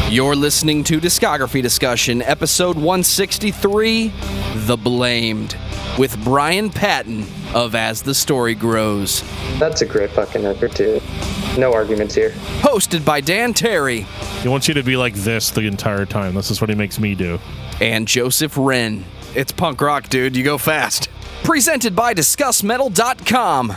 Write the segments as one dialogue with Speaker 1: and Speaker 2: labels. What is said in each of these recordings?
Speaker 1: You're listening to Discography Discussion, episode 163, The Blamed, with Bryan Patton of As the Story Grows.
Speaker 2: That's a great fucking record, too. No arguments here.
Speaker 1: Hosted by Dan Terry.
Speaker 3: He wants you to be like this the entire time. This is what he makes me do.
Speaker 1: And Joseph Wren. It's punk rock, dude. You go fast. Presented by discussmetal.com.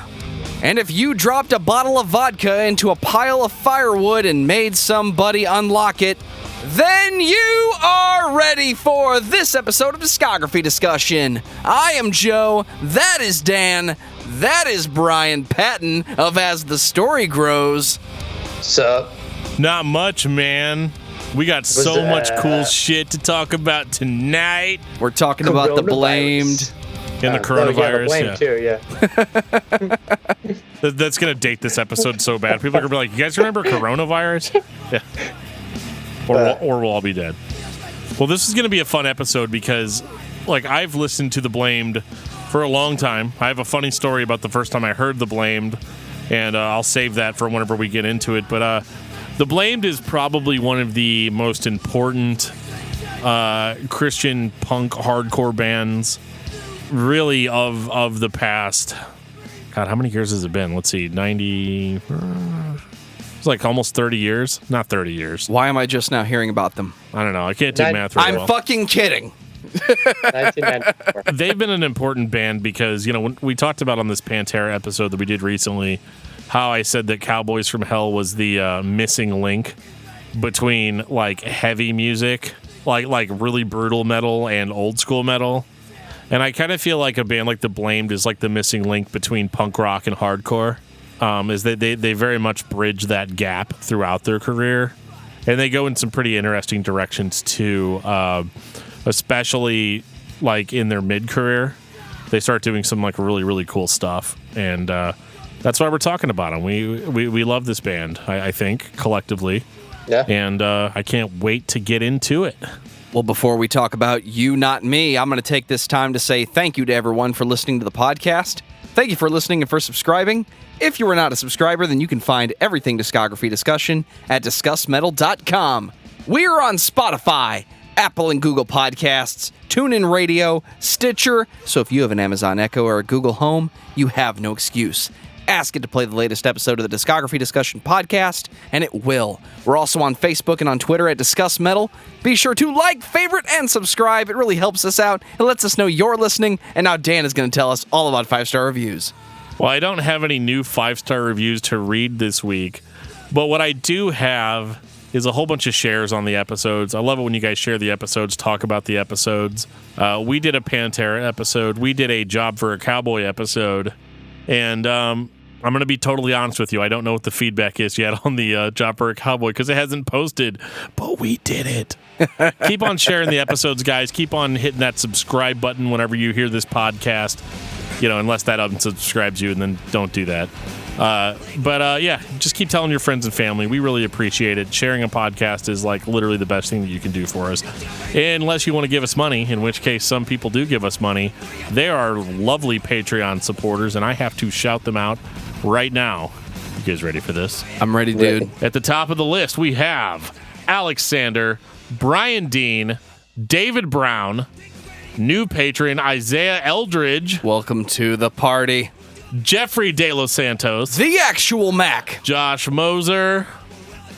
Speaker 1: And if you dropped a bottle of vodka into a pile of firewood and made somebody unlock it, then you are ready for this episode of Discography Discussion. I am Joe. That is Dan. That is Bryan Patton of As the Story Grows.
Speaker 2: Sup?
Speaker 3: Not much, man. We got so much cool shit to talk about tonight.
Speaker 1: We're talking about The Blamed.
Speaker 3: And the coronavirus.
Speaker 2: The Blame, too, yeah.
Speaker 3: That's going to date this episode so bad. People are going to be like, you guys remember coronavirus? Yeah. Or we'll all be dead. Well, this is going to be a fun episode because, like, I've listened to The Blamed for a long time. I have a funny story about the first time I heard The Blamed, and I'll save that for whenever we get into it. But The Blamed is probably one of the most important Christian punk hardcore bands really of the past. God, how many years has it been? Let's see, 90. It's like almost 30 years. Not 30 years.
Speaker 1: Why am I just now hearing about them?
Speaker 3: I don't know. I can't do math very well.
Speaker 1: I'm fucking kidding.
Speaker 2: 1994.
Speaker 3: They've been an important band because, you know, when we talked about on this Pantera episode that we did recently, how I said that Cowboys from Hell was the missing link between like heavy music, like really brutal metal and old school metal. And I kind of feel like a band like The Blamed is like the missing link between punk rock and hardcore. Is that they very much bridge that gap throughout their career. And they go in some pretty interesting directions too, especially like in their mid-career. They start doing some like really, really cool stuff. And that's why we're talking about them. We love this band, I think, collectively.
Speaker 2: Yeah.
Speaker 3: And I can't wait to get into it.
Speaker 1: Well, before we talk about You Not Me, I'm going to take this time to say thank you to everyone for listening to the podcast. Thank you for listening and for subscribing. If you are not a subscriber, then you can find everything Discography Discussion at discussmetal.com. We are on Spotify, Apple and Google Podcasts, TuneIn Radio, Stitcher, so if you have an Amazon Echo or a Google Home, you have no excuse. Ask it to play the latest episode of the Discography Discussion podcast, and it will. We're also on Facebook and on Twitter at Discuss Metal. Be sure to like, favorite, and subscribe. It really helps us out. It lets us know you're listening, and now Dan is going to tell us all about 5-star reviews.
Speaker 3: Well, I don't have any new 5-star reviews to read this week, but what I do have is a whole bunch of shares on the episodes. I love it when you guys share the episodes, talk about the episodes. We did a Pantera episode. We did a Job for a Cowboy episode. And I'm going to be totally honest with you. I don't know what the feedback is yet on the Job for a Cowboy because it hasn't posted, but we did it. Keep on sharing the episodes, guys. Keep on hitting that subscribe button whenever you hear this podcast. You know, unless that unsubscribes you, and then don't do that. But yeah, just keep telling your friends and family. We really appreciate it. Sharing a podcast is like literally the best thing that you can do for us. Unless you want to give us money, in which case some people do give us money. They are lovely Patreon supporters, and I have to shout them out right now. You guys ready for this?
Speaker 1: I'm ready, dude.
Speaker 3: At the top of the list, we have Alexander, Brian Dean, David Brown, new patron Isaiah Eldridge.
Speaker 1: Welcome to the party.
Speaker 3: Jeffrey De Los Santos.
Speaker 1: The actual Mac.
Speaker 3: Josh Moser.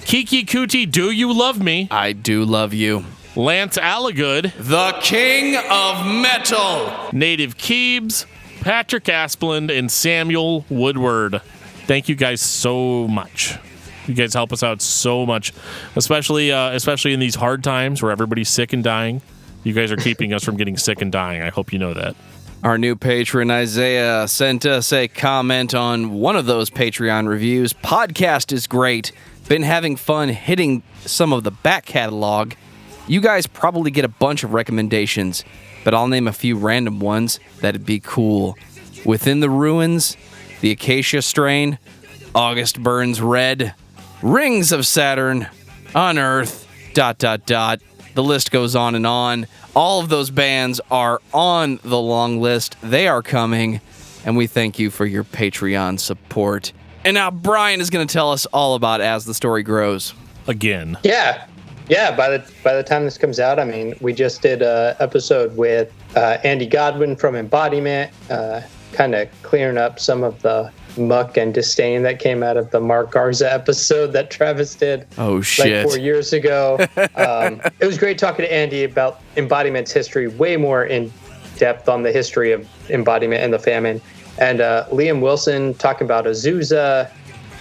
Speaker 3: Kiki Kuti, Do You Love Me?
Speaker 1: I do love you.
Speaker 3: Lance Allagood.
Speaker 1: The King of Metal.
Speaker 3: Native Keebs. Patrick Asplund and Samuel Woodward. Thank you guys so much. You guys help us out so much, especially in these hard times where everybody's sick and dying. You guys are keeping us from getting sick and dying. I hope you know that.
Speaker 1: Our new patron, Isaiah, sent us a comment on one of those Patreon reviews. Podcast is great. Been having fun hitting some of the back catalog. You guys probably get a bunch of recommendations, but I'll name a few random ones that'd be cool. Within the Ruins, The Acacia Strain, August Burns Red, Rings of Saturn, Unearth, ... The list goes on and on. All of those bands are on the long list. They are coming, and we thank you for your Patreon support. And now Bryan is going to tell us all about As the Story Grows.
Speaker 3: Again.
Speaker 2: Yeah. Yeah, by the time this comes out, I mean, we just did an episode with Andy Godwin from Embodiment, kind of clearing up some of the muck and disdain that came out of the Mark Garza episode that Travis did.
Speaker 1: Oh, shit.
Speaker 2: Like 4 years ago. It was great talking to Andy about Embodiment's history, way more in depth on the history of Embodiment and the Famine. And Liam Wilson talking about Azusa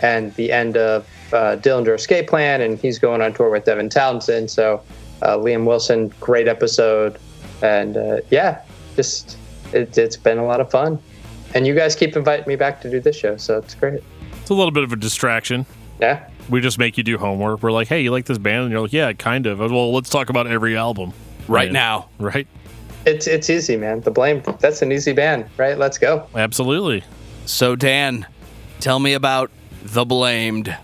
Speaker 2: and the end of Dillinger Escape Plan, and he's going on tour with Devin Townsend. So Liam Wilson, great episode. And it's been a lot of fun. And you guys keep inviting me back to do this show, so it's great.
Speaker 3: It's a little bit of a distraction.
Speaker 2: Yeah.
Speaker 3: We just make you do homework. We're like, hey, you like this band? And you're like, yeah, kind of. Well, let's talk about every album.
Speaker 1: Right now.
Speaker 3: Right?
Speaker 2: It's easy, man. The Blamed, that's an easy band, right? Let's go.
Speaker 3: Absolutely.
Speaker 1: So, Dan, tell me about The Blamed.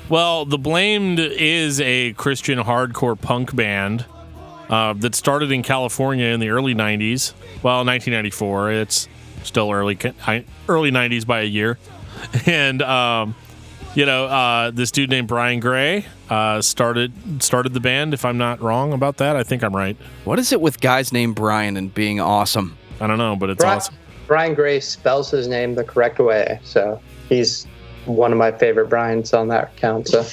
Speaker 3: Well, The Blamed is a Christian hardcore punk band that started in California in the early 90s. Well, 1994. It's still early 90s by a year. And, this dude named Brian Gray started the band, if I'm not wrong about that. I think I'm right.
Speaker 1: What is it with guys named Brian and being awesome?
Speaker 3: I don't know, but it's awesome.
Speaker 2: Brian Gray spells his name the correct way, so he's one of my favorite Brians on that account. So.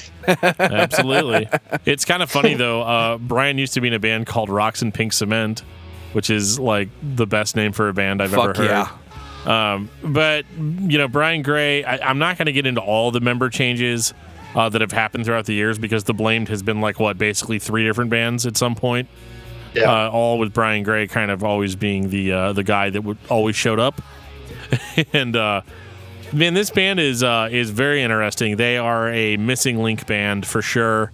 Speaker 3: Absolutely. It's kind of funny, though. Brian used to be in a band called Rocks and Pink Cement, which is like the best name for a band I've ever heard.
Speaker 1: Yeah.
Speaker 3: But Brian Gray, I'm not going to get into all the member changes that have happened throughout the years, because The Blamed has been like basically 3 different bands at some point.
Speaker 2: Yeah.
Speaker 3: All with Brian Gray kind of always being the guy that would always showed up. And man, this band is very interesting. They are a missing link band for sure,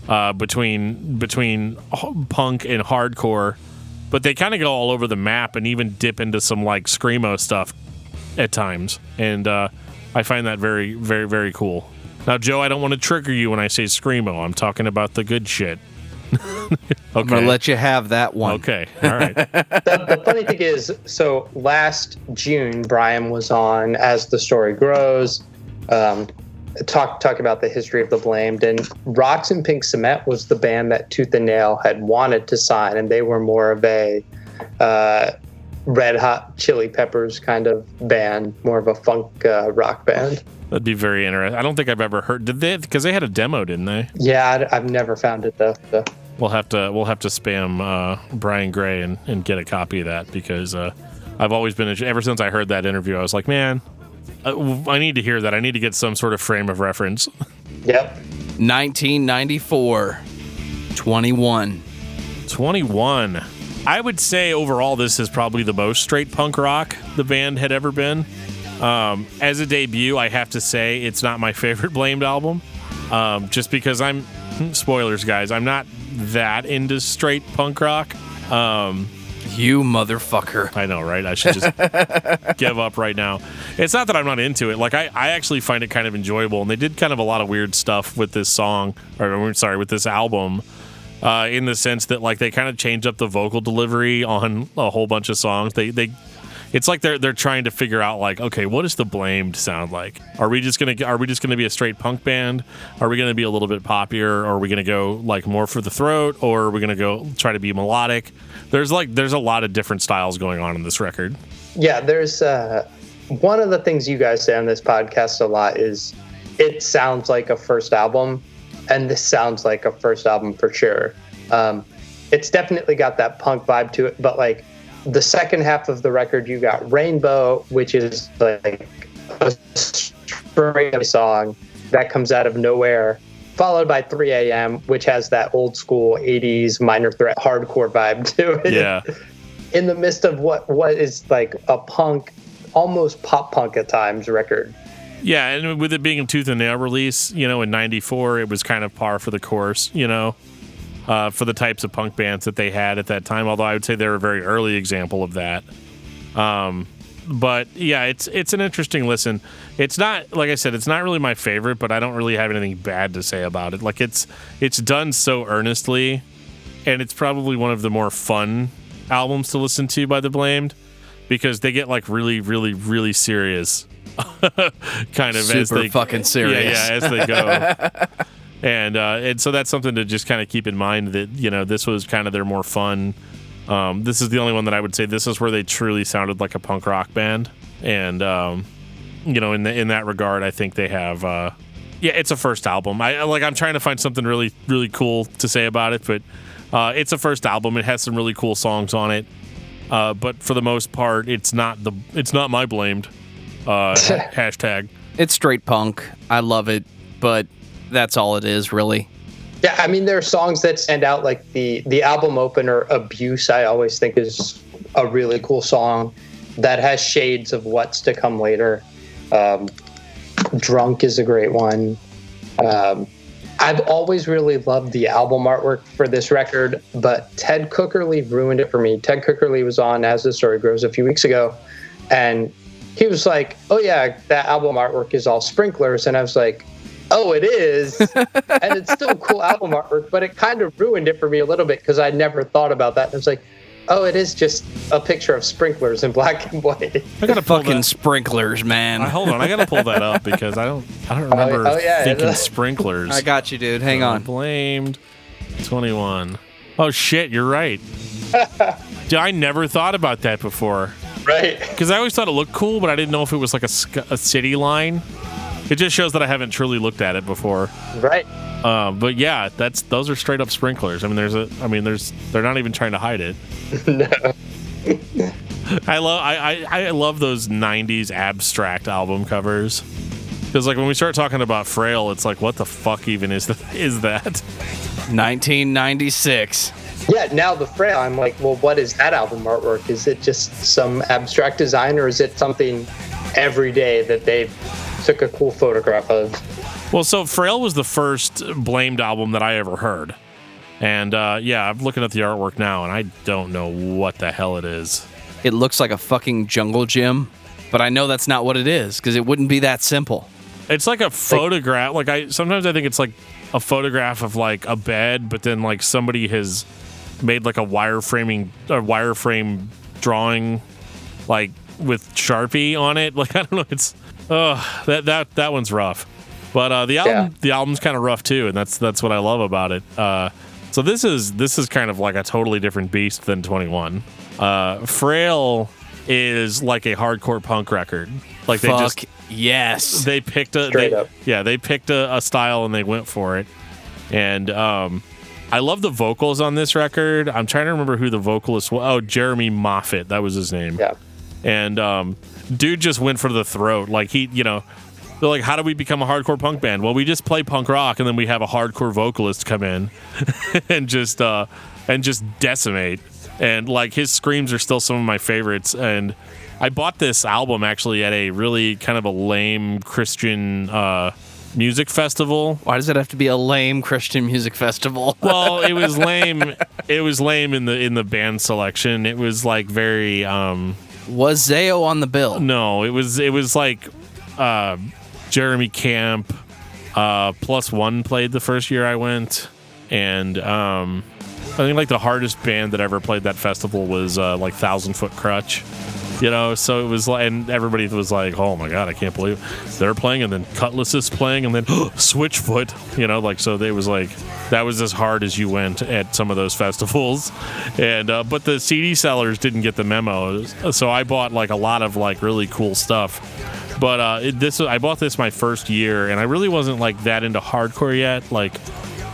Speaker 3: between punk and hardcore. But they kind of go all over the map and even dip into some like screamo stuff at times. And I find that very, very, very cool. Now, Joe, I don't want to trigger you when I say screamo. I'm talking about the good shit. Okay.
Speaker 1: I'm going to let you have that one.
Speaker 3: Okay. All right.
Speaker 2: The funny thing is, so last June, Brian was on As the Story Grows, talk about the history of The Blamed, and Rocks and Pink Cement was the band that Tooth and Nail had wanted to sign, and they were more of a Red Hot Chili Peppers kind of band, more of a funk rock band.
Speaker 3: That'd be very interesting. I don't think I've ever heard. Did they? Because they had a demo, didn't they?
Speaker 2: Yeah, I've never found it though. So.
Speaker 3: We'll have to spam Brian Gray and get a copy of that, because I've always been ever since I heard that interview. I was like, man, I need to hear that. I need to get some sort of frame of reference.
Speaker 2: Yep.
Speaker 1: 1994. 21.
Speaker 3: I would say overall this is probably the most straight punk rock the band had ever been. As a debut, I have to say it's not my favorite Blamed album. Just because spoilers, guys, I'm not that into straight punk rock.
Speaker 1: You motherfucker.
Speaker 3: I know, right? I should just give up right now. It's not that I'm not into it. Like, I actually find it kind of enjoyable, and they did kind of a lot of weird stuff with this with this album, in the sense that, like, they kind of changed up the vocal delivery on a whole bunch of songs. It's like they're trying to figure out, like, okay, what does The Blamed sound like? Are we just gonna be a straight punk band? Are we gonna be a little bit poppier? Or are we gonna go like more for the throat? Or are we gonna go try to be melodic? There's a lot of different styles going on in this record.
Speaker 2: Yeah, there's one of the things you guys say on this podcast a lot is it sounds like a first album, and this sounds like a first album for sure. It's definitely got that punk vibe to it, but like the second half of the record, you got Rainbow, which is like a straight song that comes out of nowhere, followed by 3 a.m., which has that old school 80s Minor Threat hardcore vibe to it.
Speaker 3: Yeah.
Speaker 2: In the midst of what is like a punk, almost pop punk at times record.
Speaker 3: Yeah, and with it being a Tooth and Nail release, in 94, it was kind of par for the course, for the types of punk bands that they had at that time, although I would say they're a very early example of that. But yeah, it's an interesting listen. It's not, like I said, it's not really my favorite, but I don't really have anything bad to say about it. Like, it's done so earnestly, and it's probably one of the more fun albums to listen to by The Blamed, because they get like really, really, really serious, kind of
Speaker 1: super
Speaker 3: as they
Speaker 1: fucking serious.
Speaker 3: Yeah, as they go. And so that's something to just kind of keep in mind that, this was kind of their more fun. This is the only one that I would say this is where they truly sounded like a punk rock band. And, in that regard, I think they have, it's a first album. I'm trying to find something really, really cool to say about it, but it's a first album. It has some really cool songs on it. But for the most part, it's not my blamed, hashtag.
Speaker 1: It's straight punk. I love it, but that's all it is, really.
Speaker 2: Yeah, I mean, there are songs that stand out, like the album opener, Abuse, I always think is a really cool song that has shades of what's to come later. Drunk is a great one. I've always really loved the album artwork for this record, but Ted Cookerly ruined it for me. Ted Cookerly was on As the Story Grows a few weeks ago, and he was like, oh yeah, that album artwork is all sprinklers. And I was like, oh, it is. And it's still cool album artwork, but it kind of ruined it for me a little bit because I never thought about that. And I was like, oh, it is just a picture of sprinklers in black and white.
Speaker 1: I gotta fucking sprinklers, man.
Speaker 3: Hold on, I gotta pull that up because I don't remember thinking sprinklers.
Speaker 1: I got you, dude. Hang on.
Speaker 3: Blamed 21. Oh shit, you're right. Dude, I never thought about that before.
Speaker 2: Right.
Speaker 3: Because I always thought it looked cool, but I didn't know if it was like a city line. It just shows that I haven't truly looked at it before.
Speaker 2: Right.
Speaker 3: But yeah, those are straight up sprinklers. I mean, they're not even trying to hide it.
Speaker 2: No.
Speaker 3: I love those 90s abstract album covers. Because like when we start talking about Frail, it's like, what the fuck even is that?
Speaker 1: 1996.
Speaker 2: Yeah, now the Frail, I'm like, well, what is that album artwork? Is it just some abstract design, or is it something everyday that they took a cool photograph of?
Speaker 3: Well, so Frail was the first Blamed album that I ever heard. And I'm looking at the artwork now, and I don't know what the hell it is.
Speaker 1: It looks like a fucking jungle gym, but I know that's not what it is, because it wouldn't be that simple.
Speaker 3: It's like a photograph. Sometimes I think it's like a photograph of like a bed, but then like somebody has made like a wireframe drawing, like with Sharpie on it. Like I don't know. It's that one's rough. But the album's kind of rough too, and that's what I love about it. So this is kind of like a totally different beast than 21. Frail is like a hardcore punk record. Like they picked a style and they went for it. And I love the vocals on this record. I'm trying to remember who the vocalist was. Oh, Jeremy Moffat, that was his name.
Speaker 2: Yeah.
Speaker 3: And dude just went for the throat. Like they're like, how do we become a hardcore punk band? Well, we just play punk rock, and then we have a hardcore vocalist come in and just decimate. And like his screams are still some of my favorites. And I bought this album actually at a really kind of a lame Christian music festival.
Speaker 1: Why does it have to be a lame Christian music festival?
Speaker 3: Well, it was lame. It was lame in the band selection. It was like very.
Speaker 1: Was Zayo on the bill?
Speaker 3: No, it was like. Jeremy Camp, Plus One played the first year I went, and I think like the hardest band that ever played that festival was like 1,000 Foot Crutch, So it was like, and everybody was like, "Oh my god, I can't believe they're playing," and then Cutlass is playing, and then Switchfoot, So they was like that was as hard as you went at some of those festivals, and but the CD sellers didn't get the memo, so I bought like a lot of like really cool stuff. But I bought this my first year, and I really wasn't like that into hardcore yet. Like,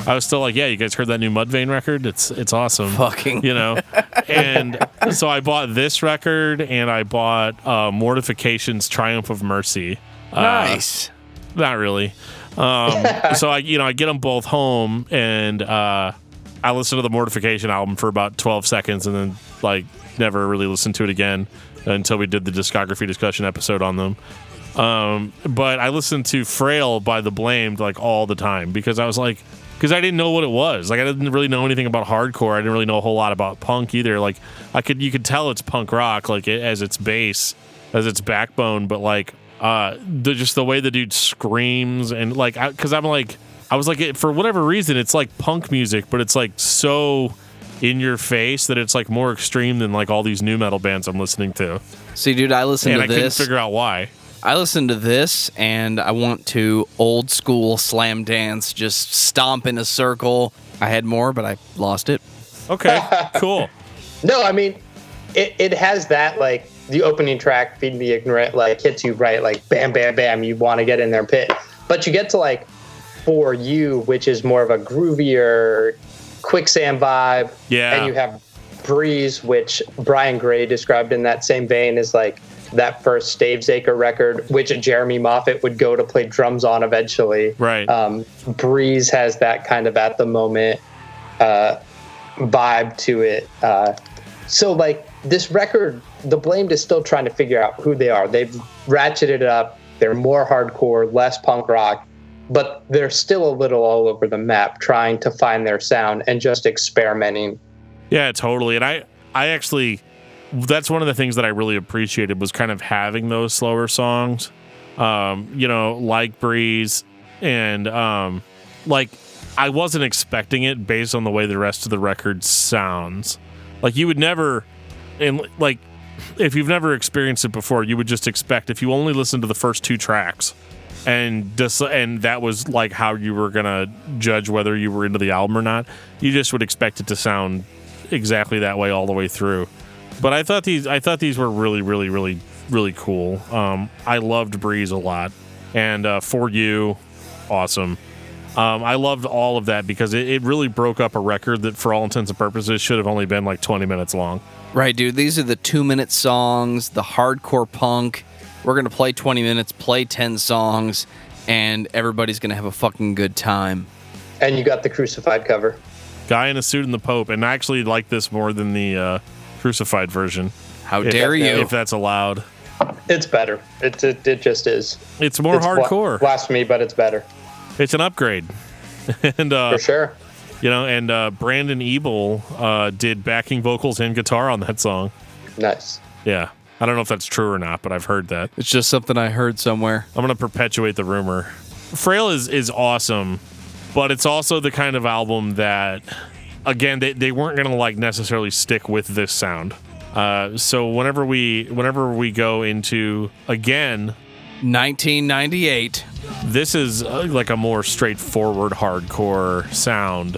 Speaker 3: I was still like, yeah, you guys heard that new Mudvayne record? It's awesome.
Speaker 1: Fucking.
Speaker 3: And so I bought this record, and I bought Mortification's Triumph of Mercy.
Speaker 1: Nice.
Speaker 3: Not really. So I get them both home, and I listened to the Mortification album for about 12 seconds, and then like never really listened to it again until we did the discography discussion episode on them. But I listened to Frail by The Blamed like all the time because I didn't know what it was. Like I didn't really know anything about hardcore. I didn't really know a whole lot about punk either. Like you could tell it's punk rock like as its base, as its backbone, but like just the way the dude screams and like because I was like for whatever reason it's like punk music, but it's like so in your face that it's like more extreme than like all these new metal bands I'm listening to.
Speaker 1: See, dude, I listened to this.
Speaker 3: And I couldn't figure out why.
Speaker 1: I listen to this and I want to old school slam dance, just stomp in a circle. I had more, but I lost it.
Speaker 3: Okay, cool.
Speaker 2: No, I mean, it has that, like, the opening track, Feed Me Ignorant, like, hits you right, like, bam, bam, bam, you want to get in there and pit. But you get to, like, For You, which is more of a groovier, quicksand vibe.
Speaker 3: Yeah.
Speaker 2: And you have Breeze, which Brian Gray described in that same vein as, like, that first Stavesacre record, which Jeremy Moffat would go to play drums on eventually.
Speaker 3: Right.
Speaker 2: Breeze has that kind of at the moment vibe to it. So, like, this record, The Blamed is still trying to figure out who they are. They've ratcheted it up. They're more hardcore, less punk rock, but they're still a little all over the map trying to find their sound and just experimenting.
Speaker 3: Yeah, totally. And I actually... that's one of the things that I really appreciated was kind of having those slower songs, like Breeze, and like I wasn't expecting it based on the way the rest of the record sounds. Like you would never, and like if you've never experienced it before, you would just expect if you only listen to the first two tracks, and that was like how you were gonna judge whether you were into the album or not. You just would expect it to sound exactly that way all the way through. But I thought these were really, really, really, really cool. I loved Breeze a lot, and For You, awesome. I loved all of that because it really broke up a record that, for all intents and purposes, should have only been like 20 minutes long.
Speaker 1: Right, dude. These are the 2-minute songs, the hardcore punk. We're gonna play 20 minutes, play 10 songs, and everybody's gonna have a fucking good time.
Speaker 2: And you got the Crucified cover.
Speaker 3: Guy in a Suit and the Pope, and I actually like this more than the Crucified version.
Speaker 1: How dare you?
Speaker 3: If that's allowed.
Speaker 2: It's better. It just is.
Speaker 3: It's more hardcore.
Speaker 2: Blasphemy, but it's better.
Speaker 3: It's an upgrade. And
Speaker 2: for sure.
Speaker 3: And Brandon Ebel did backing vocals and guitar on that song.
Speaker 2: Nice.
Speaker 3: Yeah. I don't know if that's true or not, but I've heard that.
Speaker 1: It's just something I heard somewhere.
Speaker 3: I'm going to perpetuate the rumor. Frail is awesome, but it's also the kind of album that, again, they weren't going to like necessarily stick with this sound. So whenever we go into, again,
Speaker 1: 1998,
Speaker 3: this is like a more straightforward hardcore sound,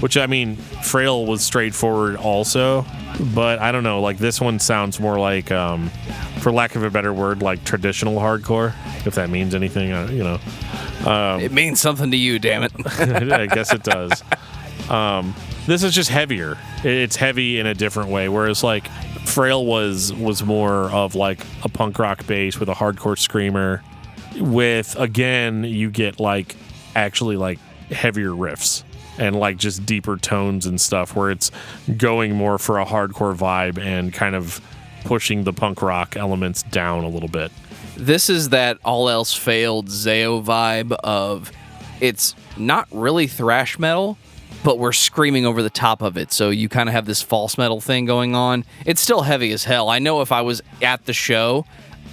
Speaker 3: which, I mean, Frail was straightforward also, but I don't know, like this one sounds more like, for lack of a better word, like traditional hardcore, if that means anything,
Speaker 1: it means something to you, damn it.
Speaker 3: I guess it does. This is just heavier. It's heavy in a different way, whereas like Frail was more of like a punk rock bass with a hardcore screamer. With, again, you get like actually like heavier riffs and like just deeper tones and stuff, where it's going more for a hardcore vibe and kind of pushing the punk rock elements down a little bit.
Speaker 1: This is that all else failed Zao vibe of, it's not really thrash metal, but we're screaming over the top of it. So you kind of have this false metal thing going on. It's still heavy as hell. I know if I was at the show,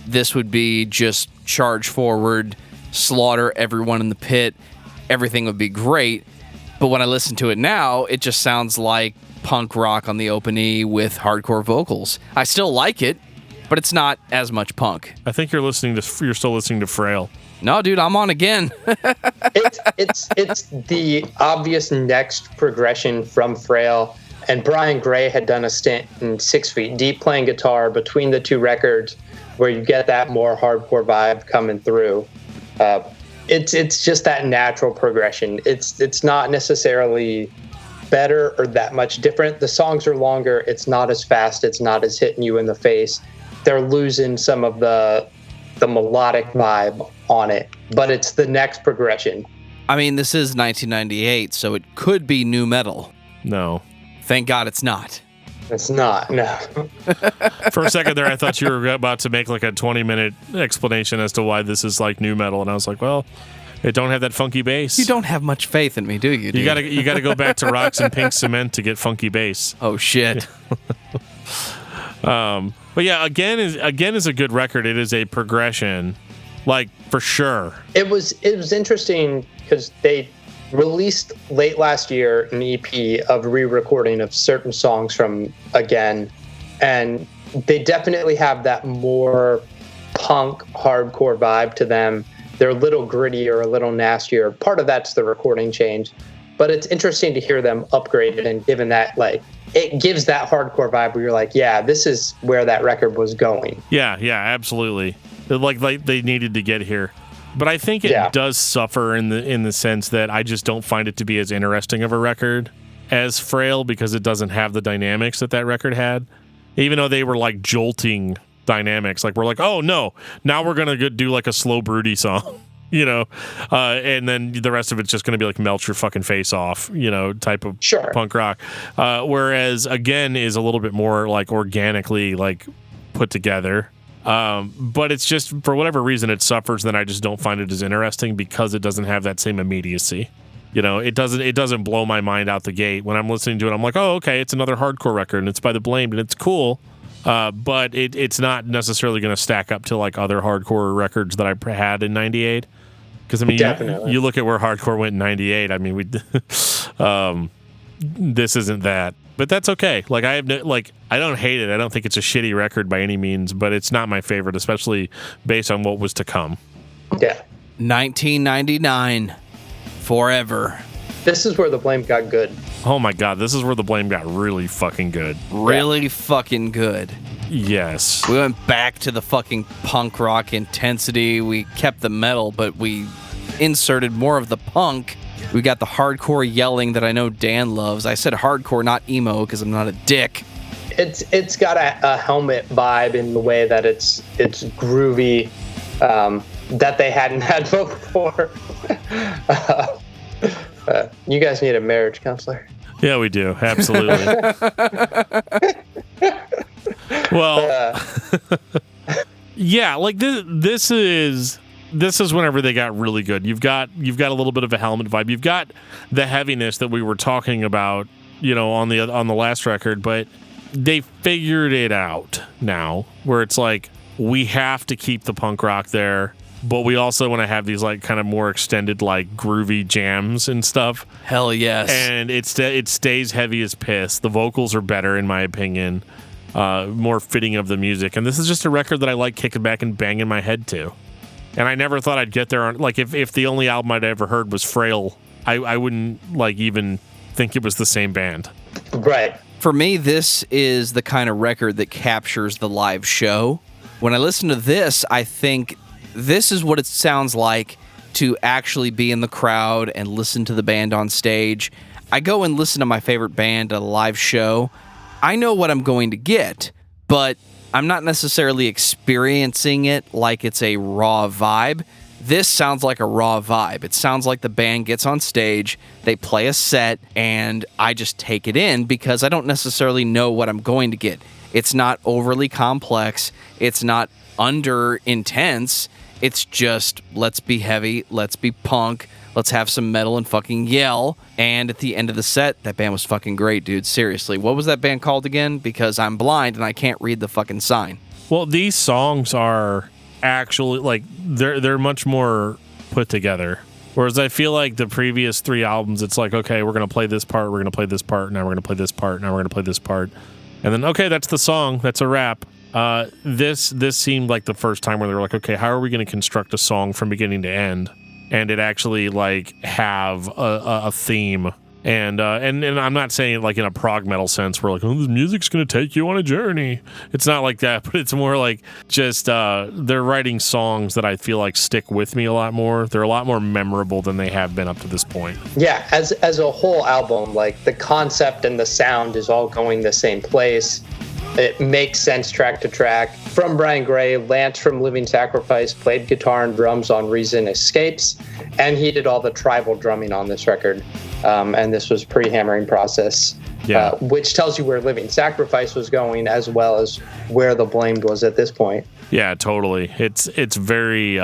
Speaker 1: this would be just charge forward, slaughter everyone in the pit. Everything would be great. But when I listen to it now, it just sounds like punk rock on the open E with hardcore vocals. I still like it, but it's not as much punk.
Speaker 3: I think you're still listening to Frail.
Speaker 1: No, dude, I'm on again.
Speaker 2: It's the obvious next progression from Frail. And Brian Gray had done a stint in 6 Feet Deep playing guitar between the two records, where you get that more hardcore vibe coming through. It's just that natural progression. It's not necessarily better or that much different. The songs are longer. It's not as fast. It's not as hitting you in the face. They're losing some of the melodic vibe on it, but it's the next progression.
Speaker 1: I mean, this is 1998, so it could be new metal.
Speaker 3: No.
Speaker 1: Thank God it's not.
Speaker 2: It's not, no.
Speaker 3: For a second there, I thought you were about to make like a 20-minute explanation as to why this is like new metal, and I was like, well, it don't have that funky bass.
Speaker 1: You don't have much faith in me, do you, dude?
Speaker 3: You gotta go back to Rocks and Pink Cement to get funky bass.
Speaker 1: Oh, shit.
Speaker 3: But yeah, again is a good record. It is a progression, like, for sure.
Speaker 2: It was interesting because they released late last year an EP of re-recording of certain songs from Again, and they definitely have that more punk hardcore vibe to them. They're a little grittier, a little nastier. Part of that's the recording change, but it's interesting to hear them upgraded and given that, like, it gives that hardcore vibe where you're like, yeah, this is where that record was going.
Speaker 3: Yeah, absolutely. Like they needed to get here. But I think it does suffer in the sense that I just don't find it to be as interesting of a record as Frail, because it doesn't have the dynamics that record had. Even though they were like jolting dynamics, like we're like, oh no, now we're gonna do like a slow broody song. And then the rest of it's just going to be like melt your fucking face off, type of punk rock. Whereas Again is a little bit more like organically like put together. But it's just, for whatever reason, it suffers. Then I just don't find it as interesting because it doesn't have that same immediacy. It doesn't blow my mind out the gate. When I'm listening to it, I'm like, oh, okay, it's another hardcore record and it's by The Blamed and it's cool. But it's not necessarily going to stack up to like other hardcore records that I had in '98. Because I mean, you look at where hardcore went in '98. I mean, this isn't that, but that's okay. Like I don't hate it. I don't think it's a shitty record by any means, but it's not my favorite, especially based on what was to come.
Speaker 2: Yeah,
Speaker 1: 1999, Forever.
Speaker 2: This is where The Blame got good.
Speaker 3: Oh my God, this is where The Blame got really fucking good.
Speaker 1: Really fucking good.
Speaker 3: Yes.
Speaker 1: We went back to the fucking punk rock intensity. We kept the metal, but we inserted more of the punk. We got the hardcore yelling that I know Dan loves. I said hardcore, not emo, because I'm not a dick.
Speaker 2: It's got a Helmet vibe in the way that it's groovy, that they hadn't had before. You guys need a marriage counselor.
Speaker 3: Yeah, we do. Absolutely. Well, yeah, like this is whenever they got really good. You've got a little bit of a Helmet vibe. You've got the heaviness that we were talking about, on the last record, but they figured it out now, where it's like we have to keep the punk rock there, but we also want to have these like kind of more extended like groovy jams and stuff.
Speaker 1: Hell yes.
Speaker 3: And it stays heavy as piss. The vocals are better in my opinion. More fitting of the music. And this is just a record that I like kicking back and banging my head to. And I never thought I'd get there on, like, if the only album I'd ever heard was Frail, I wouldn't like even think it was the same band.
Speaker 2: Right.
Speaker 1: For me, this is the kind of record that captures the live show. When I listen to this, I think this is what it sounds like to actually be in the crowd and listen to the band on stage. I go and listen to my favorite band at a live show. I know what I'm going to get, but I'm not necessarily experiencing it like it's a raw vibe. This sounds like a raw vibe. It sounds like the band gets on stage, they play a set, and I just take it in because I don't necessarily know what I'm going to get. It's not overly complex. It's not under intense. It's just, let's be heavy, let's be punk, let's have some metal and fucking yell. And at the end of the set, that band was fucking great, dude. Seriously. What was that band called again? Because I'm blind and I can't read the fucking sign.
Speaker 3: Well, these songs are actually, like, they're much more put together. Whereas I feel like the previous three albums, it's like, okay, we're going to play this part, we're going to play this part, now we're going to play this part, now we're going to play this part. And then, okay, that's the song, that's a wrap. This seemed like the first time where they were like, okay, how are we going to construct a song from beginning to end, and it actually like have a theme, and I'm not saying it like in a prog metal sense where like, oh, the music's going to take you on a journey. It's not like that, but it's more like just they're writing songs that I feel like stick with me a lot more. They're a lot more memorable than they have been up to this point.
Speaker 2: Yeah, as a whole album, like the concept and the sound is all going the same place. It makes sense track to track. From Brian Gray, Lance from Living Sacrifice played guitar and drums on Reason Escapes, and he did all the tribal drumming on this record. And this was pre-hammering process, which tells you where Living Sacrifice was going as well as where The Blamed was at this point.
Speaker 3: Yeah, totally. It's very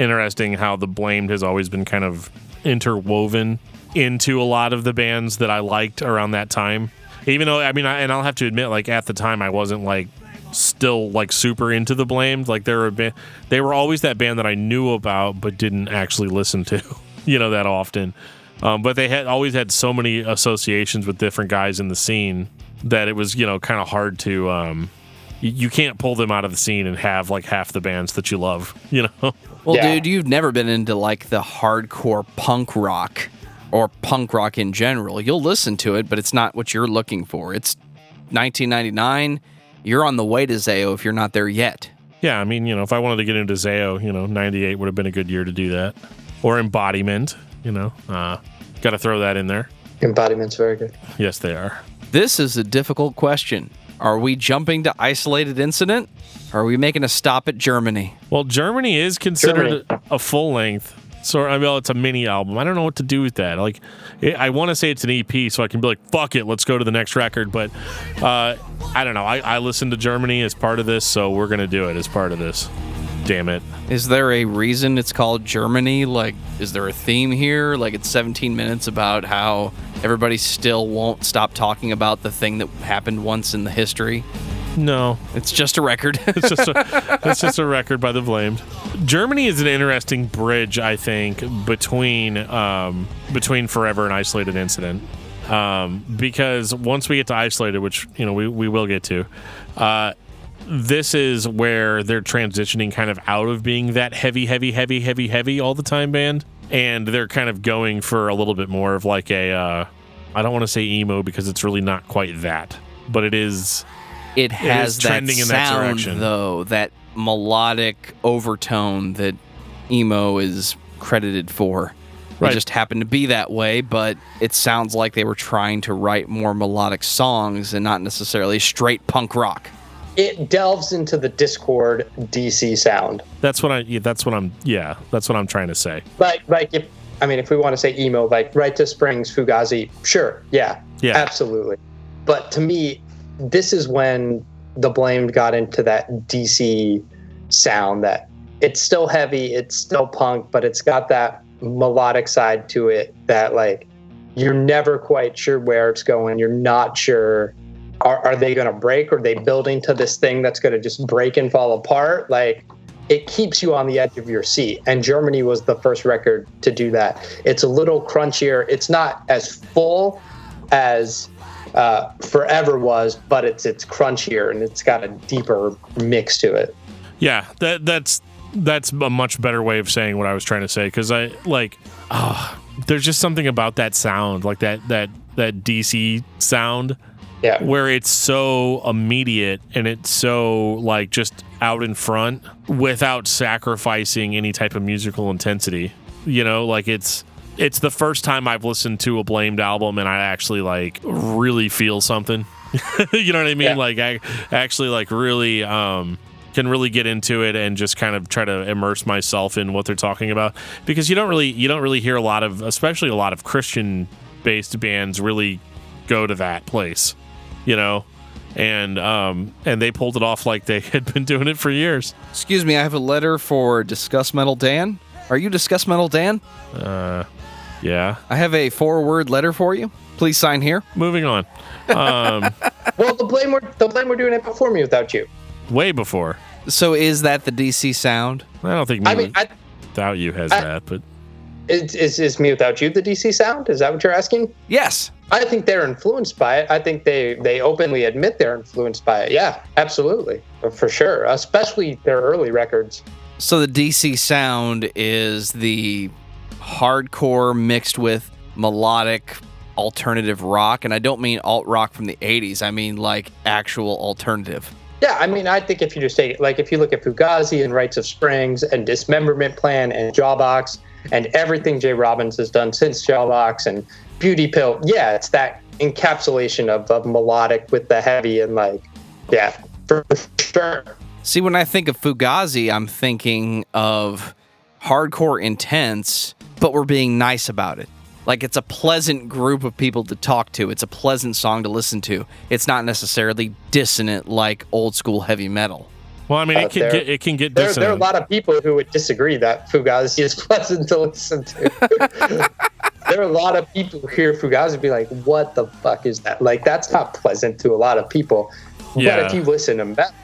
Speaker 3: interesting how The Blamed has always been kind of interwoven into a lot of the bands that I liked around that time. Even though, I mean, and I'll have to admit, like, at the time, I wasn't, like, still, like, super into The Blamed. Like, they were always that band that I knew about but didn't actually listen to, that often. But they had always had so many associations with different guys in the scene that it was, kind of hard to you can't pull them out of the scene and have like half the bands that you love,
Speaker 1: Well, dude, you've never been into like the hardcore punk rock or punk rock in general. You'll listen to it, but it's not what you're looking for. It's 1999. You're on the way to Zayo if you're not there yet.
Speaker 3: Yeah, I mean, if I wanted to get into Zayo, 98 would have been a good year to do that. Or Embodiment, got to throw that in there.
Speaker 2: Embodiment's very good.
Speaker 3: Yes, they are.
Speaker 1: This is a difficult question. Are we jumping to Isolated Incident? Or are we making a stop at Germany?
Speaker 3: Well, Germany is considered a full length. So, it's a mini album. I don't know what to do with that. Like, I want to say it's an EP, so I can be like, fuck it, let's go to the next record. But I don't know. I listened to Germany as part of this, so we're going to do it as part of this. Damn it.
Speaker 1: Is there a reason it's called Germany? Like, is there a theme here? Like, it's 17 minutes about how everybody still won't stop talking about the thing that happened once in the history?
Speaker 3: No.
Speaker 1: It's just a record.
Speaker 3: It's just a record by the Blamed. Germany is an interesting bridge, I think, between Forever and Isolated Incident. Because once we get to Isolated, which, we will get to, this is where they're transitioning kind of out of being that heavy all the time band. And they're kind of going for a little bit more of like I don't want to say emo because it's really not quite that, but it is.
Speaker 1: It has that
Speaker 3: trending in that
Speaker 1: sound,
Speaker 3: direction,
Speaker 1: though, that melodic overtone that emo is credited for. It just happened to be that way, but it sounds like they were trying to write more melodic songs and not necessarily straight punk rock.
Speaker 2: It delves into the Discord DC sound.
Speaker 3: That's what I'm trying to say.
Speaker 2: Like if we want to say emo, like Right to Springs, Fugazi, sure, yeah, absolutely. But to me, this is when the Blamed got into that DC sound that it's still heavy, it's still punk, but it's got that melodic side to it that like you're never quite sure where it's going. You're not sure, are they going to break? Or are they building to this thing that's going to just break and fall apart? Like, it keeps you on the edge of your seat. And Germany was the first record to do that. It's a little crunchier. It's not as full as Forever was, but it's crunchier and it's got a deeper mix to it.
Speaker 3: Yeah, that's a much better way of saying what I was trying to say, because there's just something about that sound, like that DC sound, where it's so immediate and it's so like just out in front without sacrificing any type of musical intensity. Like it's the first time I've listened to a Blamed album and I actually like really feel something. You know what I mean? Yeah. Like I actually like really can really get into it and just kind of try to immerse myself in what they're talking about, because you don't really hear a lot of, especially a lot of Christian based bands really go to that place, and they pulled it off like they had been doing it for years.
Speaker 1: Excuse me, I have a letter for Discuss Metal Dan. Are you Discuss Metal Dan?
Speaker 3: Yeah.
Speaker 1: I have a 4-word letter for you. Please sign here.
Speaker 3: Moving on.
Speaker 2: Well, the Blame were doing it before Me Without You.
Speaker 3: Way before.
Speaker 1: So is that the DC sound?
Speaker 3: I don't think Without You has that, but
Speaker 2: is Me Without You the DC sound? Is that what you're asking?
Speaker 1: Yes.
Speaker 2: I think they're influenced by it. I think they openly admit they're influenced by it. Yeah, absolutely. For sure. Especially their early records.
Speaker 1: So the DC sound is the hardcore mixed with melodic alternative rock, and I don't mean alt rock from the 80s. I mean like actual alternative.
Speaker 2: Yeah, I mean, I think if you just take it, like if you look at Fugazi and Rites of Springs and Dismemberment Plan and Jawbox and everything Jay Robbins has done since Jawbox and Beauty Pill, yeah, it's that encapsulation of melodic with the heavy and like, yeah, for sure.
Speaker 1: See, when I think of Fugazi, I'm thinking of hardcore intense, but we're being nice about it. Like, it's a pleasant group of people to talk to. It's a pleasant song to listen to. It's not necessarily dissonant like old school heavy metal.
Speaker 3: Well, I mean, it can get dissonant.
Speaker 2: There are a lot of people who would disagree that Fugazi is pleasant to listen to. There are a lot of people who hear Fugazi and be like, what the fuck is that? Like, that's not pleasant to a lot of people. Yeah. But if you listen to metal,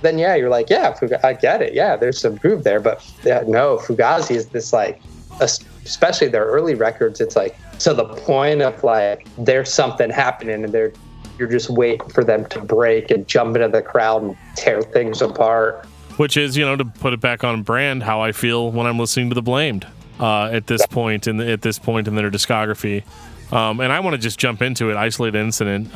Speaker 2: then yeah, you're like, yeah, I get it. Yeah, there's some groove there. But yeah, no, Fugazi is this like, especially their early records, it's like to the point of like there's something happening and you're just waiting for them to break and jump into the crowd and tear things apart.
Speaker 3: Which is, to put it back on brand, how I feel when I'm listening to The Blamed at this point in their discography. And I want to just jump into it. Isolated Incident.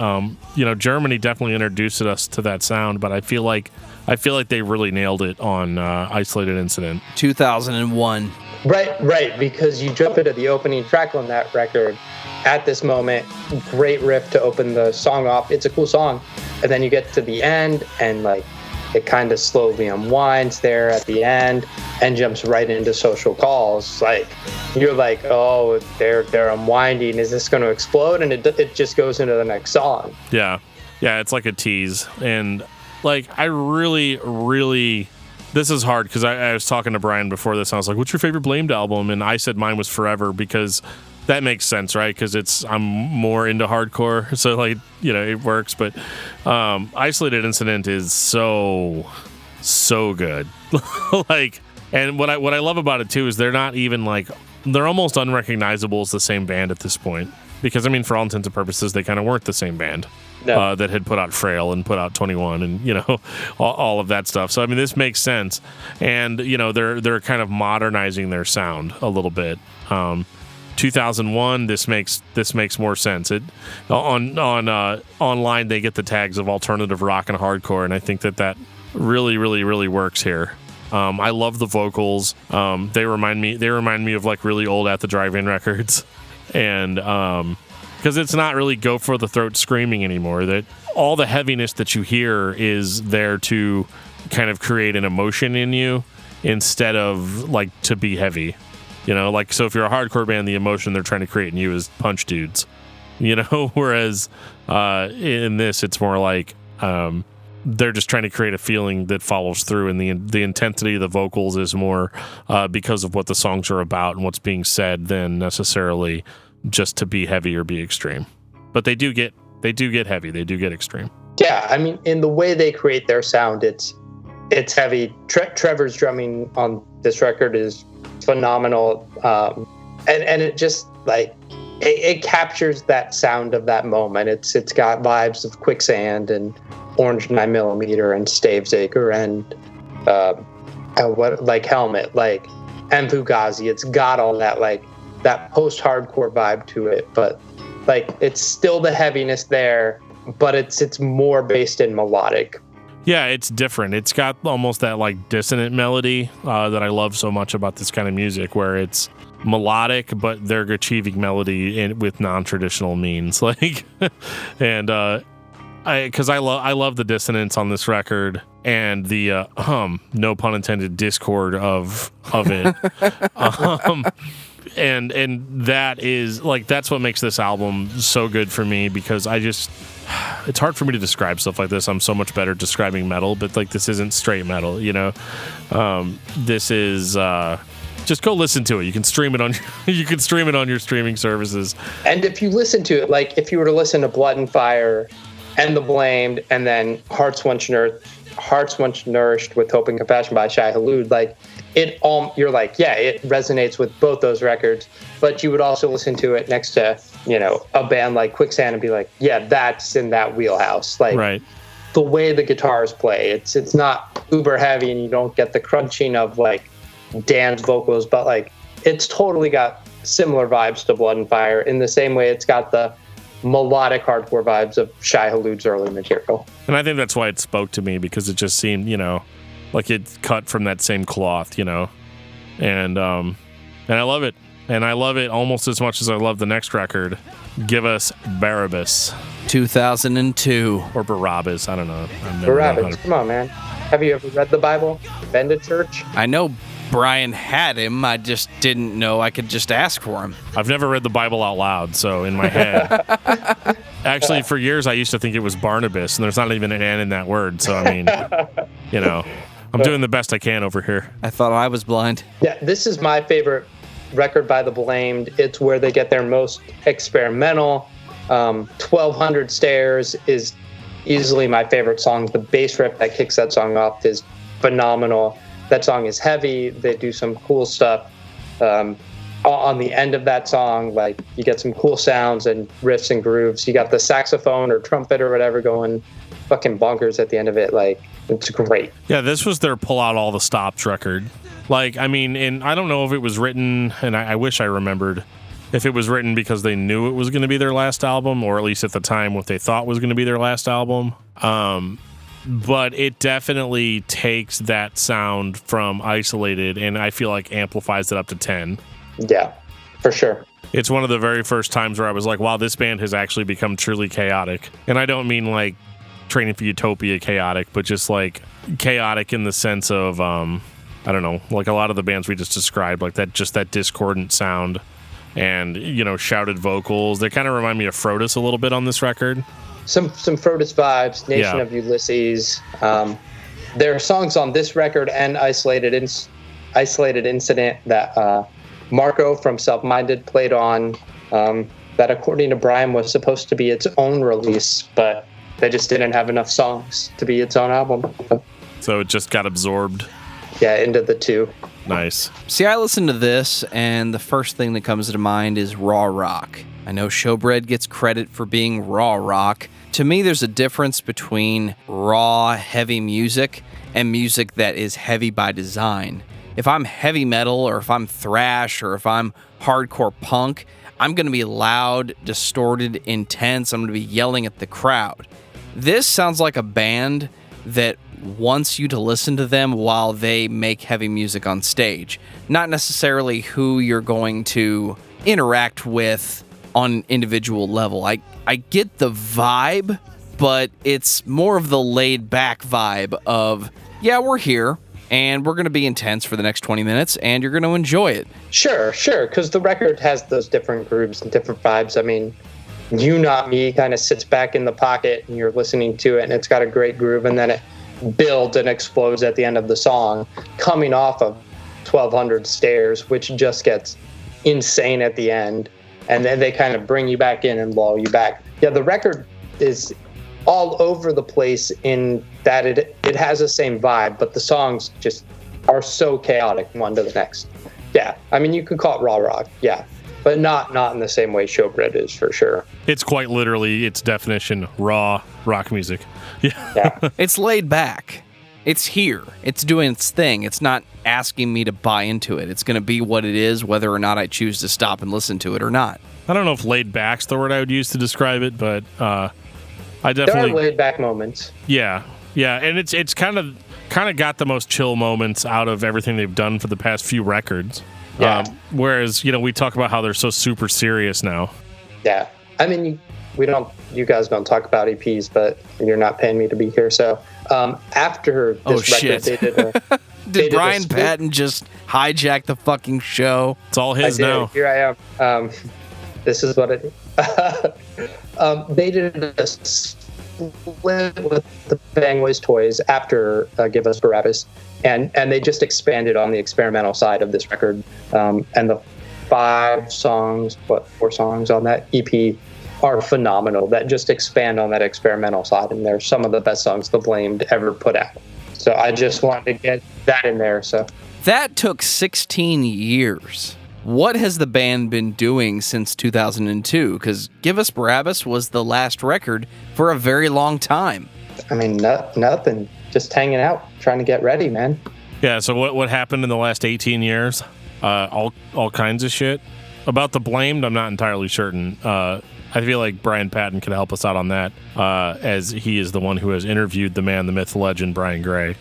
Speaker 3: Germany definitely introduced us to that sound, but I feel like they really nailed it on Isolated Incident.
Speaker 1: 2001.
Speaker 2: Right. Because you jump into the opening track on that record at this moment. Great riff to open the song off. It's a cool song, and then you get to the end, and it kind of slowly unwinds there at the end and jumps right into Social Calls. You're like, oh, they're unwinding. Is this going to explode? And it just goes into the next song.
Speaker 3: Yeah, it's like a tease. And I really, really, this is hard because I was talking to Bryan before this. And I was like, what's your favorite Blamed album? And I said mine was Forever because that makes sense, right? Because I'm more into hardcore, so it works. But Isolated Incident is so good. And what I love about it too is they're not even they're almost unrecognizable as the same band at this point. Because for all intents and purposes, they kind of weren't the same band that had put out Frail and put out 21 and all of that stuff. So this makes sense, and they're kind of modernizing their sound a little bit. 2001, this makes more sense. It online they get the tags of alternative rock and hardcore, and I think that really, really, really works here. I love the vocals. They remind me of really old At the Drive-In records, and because it's not really go for the throat screaming anymore. That all the heaviness that you hear is there to kind of create an emotion in you instead of to be heavy. So if you're a hardcore band, the emotion they're trying to create in you is punch dudes, whereas in this, it's more they're just trying to create a feeling that follows through, and the intensity of the vocals is more because of what the songs are about and what's being said than necessarily just to be heavy or be extreme. But they do get heavy, they do get extreme. Yeah,
Speaker 2: in the way they create their sound, it's heavy. Trevor's drumming on this record is phenomenal, and it just it captures that sound of that moment. It's got vibes of Quicksand and Orange 9mm and Stavesacre and Helmet, and Fugazi. It's got all that that post-hardcore vibe to it, but it's still the heaviness there, but it's more based in melodic.
Speaker 3: Yeah, it's different. It's got almost that dissonant melody that I love so much about this kind of music, where it's melodic, but they're achieving melody with non-traditional means. And because I love the dissonance on this record and the no pun intended, discord of it. And that is that's what makes this album so good for me, because it's hard for me to describe stuff like this. I'm so much better at describing metal, but this isn't straight metal, this is just go listen to it. You can stream it on your streaming services.
Speaker 2: And if you listen to it, if you were to listen to Blood and Fire and The Blamed, and then Hearts Once Nourished with Hope and Compassion by Shai Hulud, you're it resonates with both those records, but you would also listen to it next to a band like Quicksand and be that's in that wheelhouse.
Speaker 3: Right.
Speaker 2: The way the guitars play, it's not uber heavy, and you don't get the crunching of Dan's vocals, but it's totally got similar vibes to Blood and Fire, in the same way it's got the melodic hardcore vibes of Shai Hulud's early material.
Speaker 3: And I think that's why it spoke to me, because it just seemed it cut from that same cloth, and I love it. And I love it almost as much as I love the next record. Give us Barabbas.
Speaker 1: 2002.
Speaker 3: Or Barabbas, I don't know.
Speaker 2: Barabbas, come on, man. Have you ever read the Bible? Been to church?
Speaker 1: I know Bryan had him. I just didn't know I could just ask for him.
Speaker 3: I've never read the Bible out loud, so in my head. Actually, for years, I used to think it was Barnabas, and there's not even an N in that word. So, I'm doing the best I can over here.
Speaker 1: I thought I was blind.
Speaker 2: Yeah, this is my favorite record by The Blamed. It's where they get their most experimental. 1200 Stairs is easily my favorite song. The bass riff that kicks that song off is phenomenal. That song is heavy. They do some cool stuff. on the end of that song, like you get some cool sounds and riffs and grooves. You got the saxophone or trumpet or whatever going fucking bonkers at the end of it. Like, it's great.
Speaker 3: Yeah, this was their pull out all the stops record. Like, I mean, and I don't know if it was written, and I wish I remembered, if it was written because they knew it was going to be their last album, or at least at the time what they thought was going to be their last album. But it definitely takes that sound from Isolated, and I feel like amplifies it up to 10.
Speaker 2: Yeah, for sure.
Speaker 3: It's one of the very first times where I was like, wow, this band has actually become truly chaotic. And I don't mean like Training for Utopia chaotic, but just like chaotic in the sense of, I don't know, like a lot of the bands we just described, like that, just that discordant sound and, you know, shouted vocals. They kind of remind me of Frodis a little bit on this record.
Speaker 2: Some Frodis vibes, Nation
Speaker 3: Yeah.
Speaker 2: of Ulysses. There are songs on this record and Isolated Incident that Marco from Self-Minded played on, that according to Bryan was supposed to be its own release, but they just didn't have enough songs to be its own album.
Speaker 3: So it just got absorbed.
Speaker 2: Yeah, into the two.
Speaker 3: Nice.
Speaker 1: See, I listen to this, and the first thing that comes to mind is raw rock. I know Showbread gets credit for being raw rock. To me, there's a difference between raw, heavy music and music that is heavy by design. If I'm heavy metal, or if I'm thrash, or if I'm hardcore punk, I'm going to be loud, distorted, intense. I'm going to be yelling at the crowd. This sounds like a band that wants you to listen to them while they make heavy music on stage, not necessarily who you're going to interact with on an individual level. I get the vibe, but it's more of the laid back vibe of, yeah, we're here and we're going to be intense for the next 20 minutes and you're going to enjoy it.
Speaker 2: Sure, because the record has those different grooves and different vibes. I mean, You Not Me kind of sits back in the pocket and you're listening to it and it's got a great groove, and then it builds and explodes at the end of the song, coming off of 1200 Stairs, which just gets insane at the end. And then they kind of bring you back in and lull you back. Yeah, the record is all over the place in that it has the same vibe, but the songs just are so chaotic one to the next. Yeah, I mean, you could call it raw rock, yeah, but not in the same way Showbread is, for sure.
Speaker 3: It's quite literally its definition, raw rock music.
Speaker 2: Yeah.
Speaker 1: It's laid back. It's here. It's doing its thing. It's not asking me to buy into it. It's going to be what it is, whether or not I choose to stop and listen to it or not.
Speaker 3: I don't know if laid back's the word I would use to describe it, but I
Speaker 2: There
Speaker 3: definitely
Speaker 2: are laid back moments.
Speaker 3: Yeah, and it's kind of got the most chill moments out of everything they've done for the past few records.
Speaker 2: Yeah.
Speaker 3: Whereas, you know, we talk about how they're so super serious now.
Speaker 2: Yeah. I mean, you guys don't talk about EPs, but you're not paying me to be here. So after this record, they did
Speaker 1: Did Bryan Patton just hijack the fucking show?
Speaker 3: It's all his now.
Speaker 2: Here I am. This is what it. They did a split with the Bangways Toys after Give Us Barabbas, and they just expanded on the experimental side of this record. And the 4 songs on that EP are phenomenal. That just expand on that experimental side, and they're some of the best songs The Blamed ever put out. So I just wanted to get that in there. So
Speaker 1: that took 16 years. What has the band been doing since 2002? Because Give Us Barabbas was the last record for a very long time.
Speaker 2: I mean, nothing. Just hanging out, trying to get ready, man.
Speaker 3: Yeah, so what happened in the last 18 years? All kinds of shit. About The Blamed, I'm not entirely certain. I feel like Bryan Patton could help us out on that, as he is the one who has interviewed the man, the myth, the legend, Brian Gray.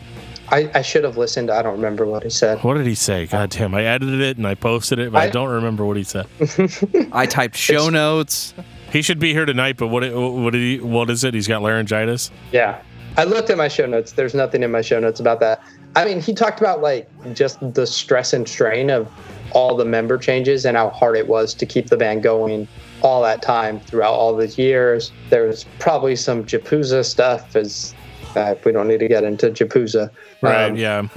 Speaker 2: I should have listened. I don't remember what he said.
Speaker 3: What did he say? God damn, I edited it and I posted it, but I don't remember what he said.
Speaker 1: I typed show notes.
Speaker 3: He should be here tonight, but what is it? He's got laryngitis?
Speaker 2: Yeah. I looked at my show notes. There's nothing in my show notes about that. I mean, he talked about like just the stress and strain of all the member changes and how hard it was to keep the band going all that time throughout all these years. There was probably some Japuza stuff as We don't need to get into Japuza.
Speaker 3: Right, yeah.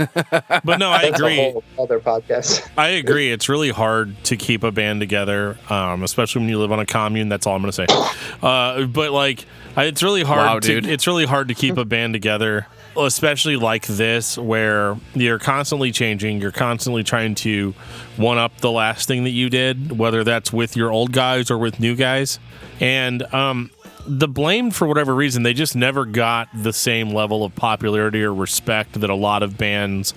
Speaker 3: But no, I agree.
Speaker 2: A whole other podcast.
Speaker 3: I agree. It's really hard to keep a band together, especially when you live on a commune. That's all I'm going to say. But like, it's really hard.
Speaker 1: Wow, dude.
Speaker 3: It's really hard to keep a band together, especially like this, where you're constantly changing. You're constantly trying to one up the last thing that you did, whether that's with your old guys or with new guys. And the Blamed, for whatever reason, they just never got the same level of popularity or respect that a lot of bands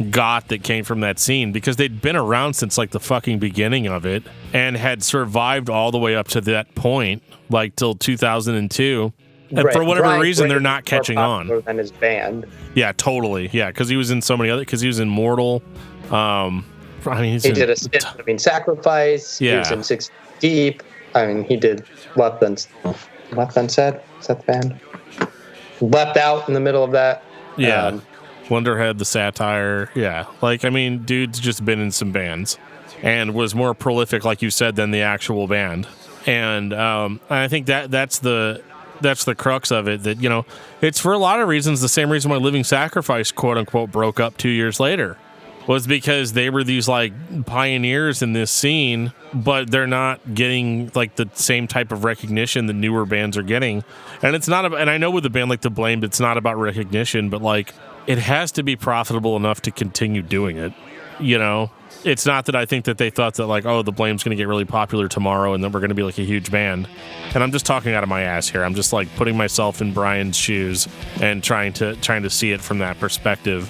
Speaker 3: got that came from that scene, because they'd been around since like the fucking beginning of it and had survived all the way up to that point, like till 2002. And
Speaker 2: Right.
Speaker 3: for whatever
Speaker 2: Brian
Speaker 3: reason, they're
Speaker 2: Patton
Speaker 3: not
Speaker 2: is more
Speaker 3: catching on.
Speaker 2: popular than his band.
Speaker 3: Yeah, totally. Yeah, because he was in so many other. Because he was in Mortal. I mean, he's
Speaker 2: He
Speaker 3: in,
Speaker 2: did a stint, Sacrifice.
Speaker 3: Yeah.
Speaker 2: He was in 6 Deep. I mean, he did Left Unsaid. Is that the band? Left Out in the middle of that.
Speaker 3: Yeah. Wonderhead, the Satire. Yeah. Like, I mean, dude's just been in some bands and was more prolific, like you said, than the actual band. And I think that's the crux of it, that, you know, it's for a lot of reasons the same reason why Living Sacrifice, quote unquote, broke up 2 years later, was because they were these like pioneers in this scene, but they're not getting like the same type of recognition that newer bands are getting. And it's not about, and I know with a band like The Blamed, it's not about recognition, but like it has to be profitable enough to continue doing it. You know, it's not that I think that they thought that like, oh, The Blame's going to get really popular tomorrow and then we're going to be like a huge band. And I'm just talking out of my ass here. I'm just like putting myself in Brian's shoes and trying to see it from that perspective,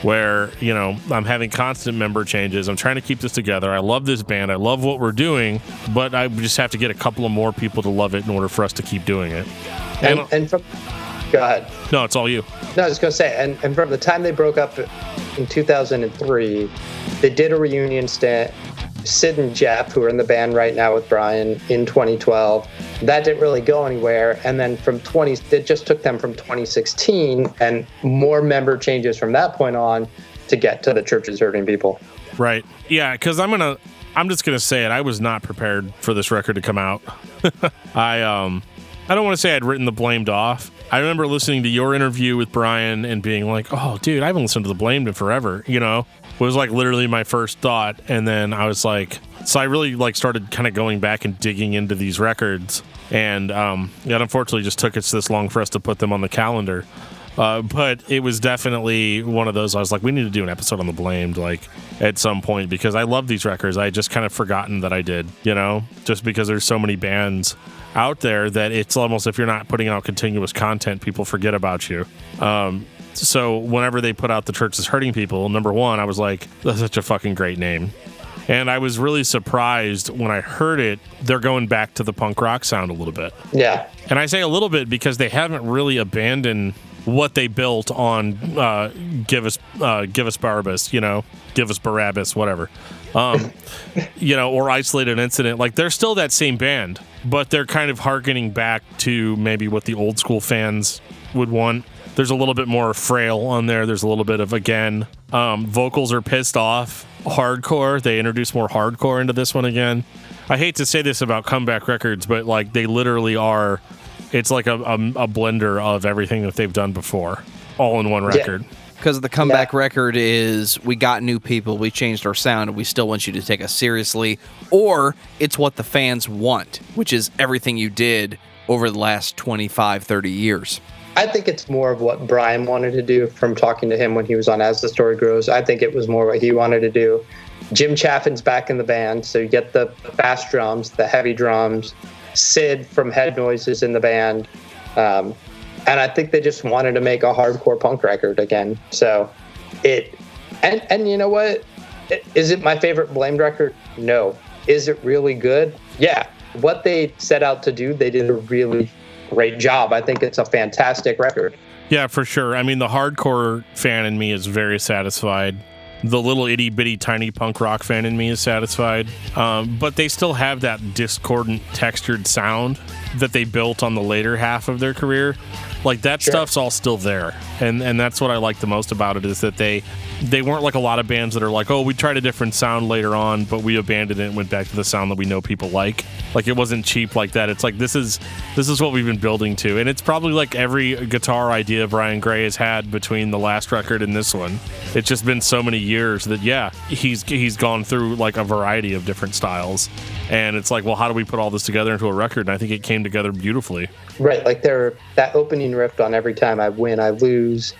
Speaker 3: where, you know, I'm having constant member changes. I'm trying to keep this together. I love this band. I love what we're doing, but I just have to get a couple of more people to love it in order for us to keep doing it.
Speaker 2: And from, go ahead.
Speaker 3: No, it's all you.
Speaker 2: No, I was going to say, and from the time they broke up in 2003, they did a reunion stint. Sid and Jeff, who are in the band right now with Brian, in 2012. That didn't really go anywhere. And then it just took them from 2016 and more member changes from that point on to get to the Church is Hurting People.
Speaker 3: Right. Yeah, because I'm just gonna say it. I was not prepared for this record to come out. I don't want to say I'd written The Blamed off. I remember listening to your interview with Brian and being like, oh, dude, I haven't listened to The Blamed in forever, you know? It was like literally my first thought. And then I was like, so I really like started kind of going back and digging into these records. And it unfortunately just took us this long for us to put them on the calendar. But it was definitely one of those, I was like, we need to do an episode on The Blamed, like, at some point, because I love these records. I had just kind of forgotten that I did, you know, just because there's so many bands out there that it's almost, if you're not putting out continuous content, people forget about you. So whenever they put out The Church is Hurting People, number one, I was like, that's such a fucking great name. And I was really surprised when I heard it, they're going back to the punk rock sound a little bit.
Speaker 2: Yeah.
Speaker 3: And I say a little bit because they haven't really abandoned what they built on Give Us Barabbas, you know, Give Us Barabbas, whatever. You know, or Isolated Incident. Like, they're still that same band, but they're kind of hearkening back to maybe what the old school fans would want. There's a little bit more Frail on there. There's a little bit of, again, vocals are pissed off. Hardcore. They introduced more hardcore into this one again. I hate to say this about comeback records, but like they literally are, it's like a blender of everything that they've done before, all in one record.
Speaker 1: Because the comeback record is, we got new people, we changed our sound, and we still want you to take us seriously. Or it's what the fans want, which is everything you did over the last 25, 30 years.
Speaker 2: I think it's more of what Brian wanted to do from talking to him when he was on As the Story Grows. I think it was more what he wanted to do. Jim Chaffin's back in the band, so you get the fast drums, the heavy drums. Sid from Head Noises in the band. And I think they just wanted to make a hardcore punk record again. So and you know what? Is it my favorite Blamed record? No. Is it really good? Yeah. What they set out to do, they did a really great job. I think it's a fantastic record.
Speaker 3: Yeah, for sure. I mean, the hardcore fan in me is very satisfied. The little itty bitty tiny punk rock fan in me is satisfied. But they still have that discordant textured sound that they built on the later half of their career, like that stuff's all still there. And that's what I like the most about it, is that they weren't like a lot of bands that are like, oh, we tried a different sound later on, but we abandoned it and went back to the sound that we know people like. Like, it wasn't cheap like that. It's like, this is what we've been building to. And it's probably like every guitar idea Brian Gray has had between the last record and this one. It's just been so many years that, he's gone through like a variety of different styles. And it's like, well, how do we put all this together into a record? And I think it came together beautifully. Right.
Speaker 2: Like, that opening riff on Every Time I Win, I Lose,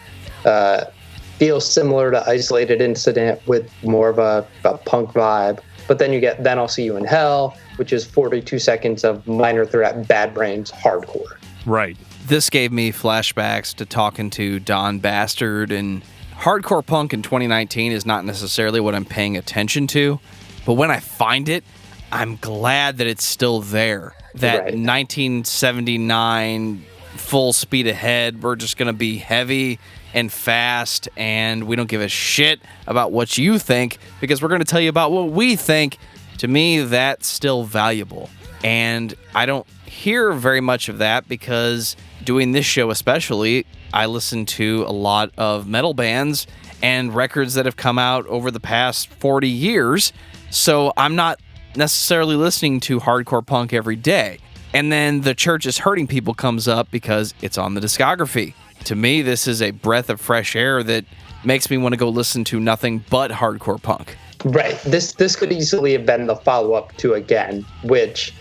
Speaker 2: feels similar to Isolated Incident with more of a punk vibe. But then you get Then I'll See You in Hell, which is 42 seconds of Minor Threat, Bad Brains, hardcore.
Speaker 3: Right.
Speaker 1: This gave me flashbacks to talking to Don Bastard, and hardcore punk in 2019 is not necessarily what I'm paying attention to, but when I find it, I'm glad that it's still there. That 1979 full speed ahead, we're just going to be heavy and fast, and we don't give a shit about what you think, because we're going to tell you about what we think. To me, that's still valuable. And I don't hear very much of that, because doing this show especially, I listen to a lot of metal bands and records that have come out over the past 40 years, so I'm not necessarily listening to hardcore punk every day. And then The Church is Hurting People comes up because it's on the discography. To me, this is a breath of fresh air that makes me want to go listen to nothing but hardcore punk.
Speaker 2: Right. This could easily have been the follow-up to Again, which,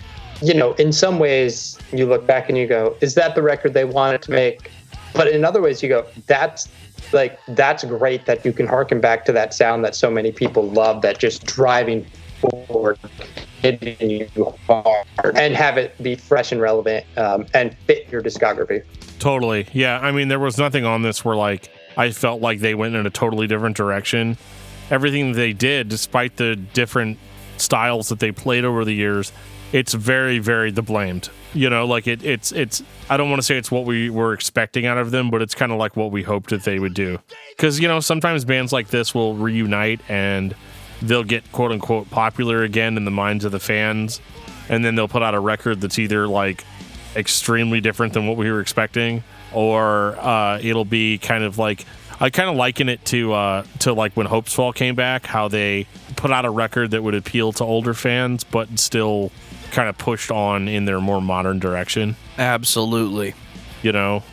Speaker 2: in some ways you look back and you go, is that the record they wanted to make? But in other ways you go, that's great that you can harken back to that sound that so many people love, that just driving forward, hitting you hard, and have it be fresh and relevant, and fit your discography.
Speaker 3: Totally. Yeah. I mean, there was nothing on this where like I felt like they went in a totally different direction. Everything they did, despite the different styles that they played over the years, it's very, very The Blamed. Like it's I don't want to say it's what we were expecting out of them, but it's kind of like what we hoped that they would do. Because, sometimes bands like this will reunite and they'll get quote unquote popular again in the minds of the fans. And then they'll put out a record that's either like extremely different than what we were expecting, or it'll be kind of like, I kind of liken it to like when Hope's Fall came back, how they put out a record that would appeal to older fans, but still kind of pushed on in their more modern direction.
Speaker 1: Absolutely.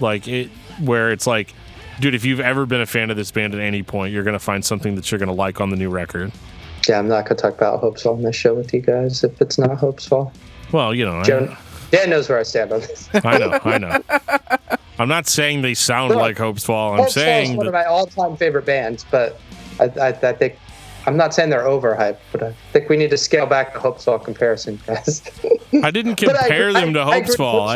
Speaker 3: Like it, where it's like, dude, if you've ever been a fan of this band at any point, you're going to find something that you're going to like on the new record.
Speaker 2: Yeah, I'm not going to talk about Hope's Fall on this show with you guys if it's not Hope's Fall.
Speaker 3: Well,
Speaker 2: Dan knows where I stand on this.
Speaker 3: I know. I'm not saying they sound like Hope's Fall. I'm saying
Speaker 2: Fall is one of my all-time favorite bands, but I think I'm not saying they're overhyped, but I think we need to scale back the Hope's Fall comparison, guys.
Speaker 3: I didn't compare them to Hope's Fall.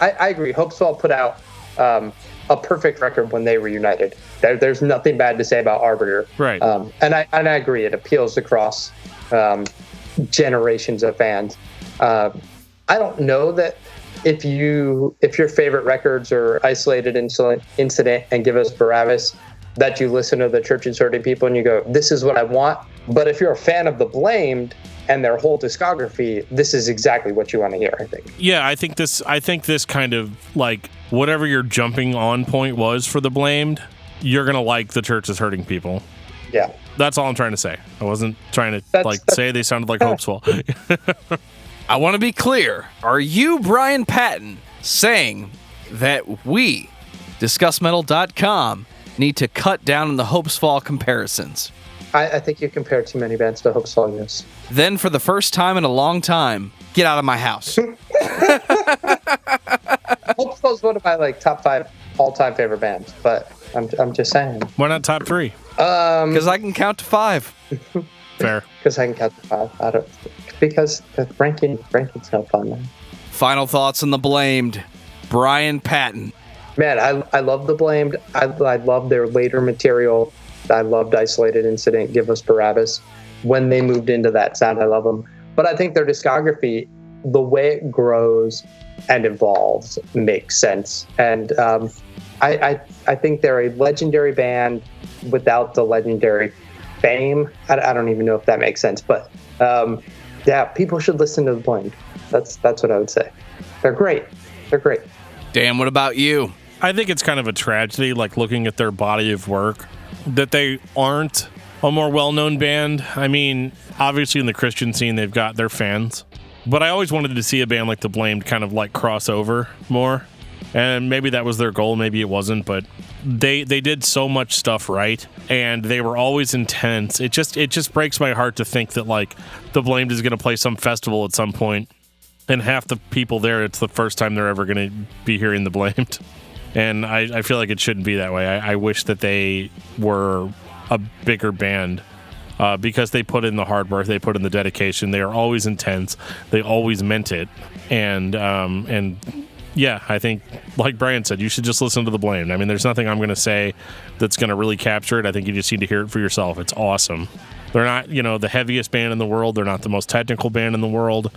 Speaker 2: I agree. Hope's Fall put out a perfect record when they reunited. There's nothing bad to say about Arbiter.
Speaker 3: Right.
Speaker 2: And I agree. It appeals across generations of fans. I don't know that if your favorite records are Isolated Incident and Give Us Barabbas, that you listen to The Church is Hurting People and you go, this is what I want. But if you're a fan of The Blamed and their whole discography, this is exactly what you want to hear, I think.
Speaker 3: Yeah, I think this kind of, like, whatever your jumping on point was for The Blamed, you're going to like The Church is Hurting People.
Speaker 2: Yeah.
Speaker 3: That's all I'm trying to say. I wasn't trying to say they sounded like Hope's Fall.
Speaker 1: I want to be clear. Are you, Bryan Patton, saying that we, discussmetal.com, need to cut down on the Hope's Fall comparisons?
Speaker 2: I think you compare too many bands to Hope's Fall, yes.
Speaker 1: Then, for the first time in a long time, get out of my house.
Speaker 2: Hope's Fall is one of my top 5 all-time favorite bands, but I'm just saying.
Speaker 3: Why not top 3?
Speaker 1: Because I can count to 5.
Speaker 3: Fair.
Speaker 2: Because I can count to 5. Because the ranking's no fun, man.
Speaker 1: Final thoughts on The Blamed. Bryan Patton.
Speaker 2: Man, I love The Blamed. I love their later material. I loved Isolated Incident, Give Us Barabbas. When they moved into that sound, I love them. But I think their discography, the way it grows and evolves, makes sense. And I think they're a legendary band without the legendary fame. I don't even know if that makes sense. But yeah, people should listen to The Blamed. That's what I would say. They're great. They're great.
Speaker 1: Dan, what about you?
Speaker 3: I think it's kind of a tragedy, like looking at their body of work, that they aren't a more well-known band. I mean, obviously in the Christian scene, they've got their fans. But I always wanted to see a band like The Blamed kind of like cross over more. And maybe that was their goal, maybe it wasn't, but they did so much stuff right, and they were always intense. It just breaks my heart to think that like The Blamed is going to play some festival at some point, and half the people there, it's the first time they're ever going to be hearing The Blamed. And I feel like it shouldn't be that way. I wish that they were a bigger band because they put in the hard work, they put in the dedication. They are always intense. They always meant it, and yeah, I think, like Bryan said, you should just listen to The Blamed. I mean, there's nothing I'm going to say that's going to really capture it. I think you just need to hear it for yourself. It's awesome. They're not, the heaviest band in the world. They're not the most technical band in the world